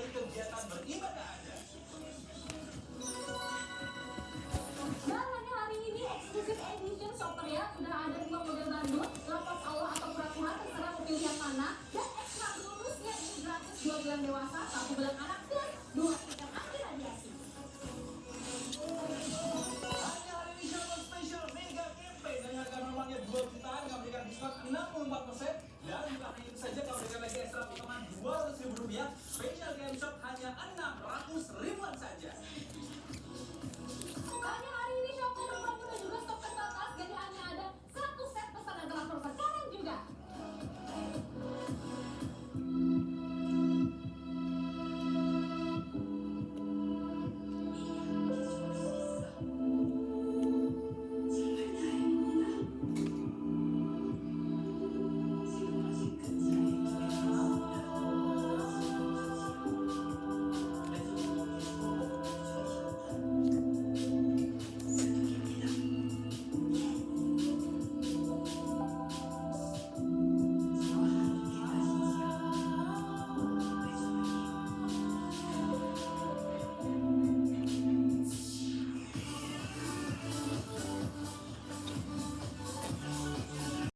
bagi kegiatan beribadah Anda. Dan hanya hari ini Exclusive Edition Shopper ya, sudah ada 2 model bandul, lapas Allah atau pura-pura, terserah mau pilih yang mana. Dan ekstra bonusnya ini gratis 2 gelang dewasa, 1 gelang anak, plus 2 stiker anti radiasi. Hanya hari ini Shopper Special Mega Campaign dengan harga normalnya 2 jutaan yang memberikan diskon 64%. Dan bukan hanya itu saja, kalau berikan lagi ekstra potongan 200.000 rupiah, Special Game Shop hanya 600 ribuan saja.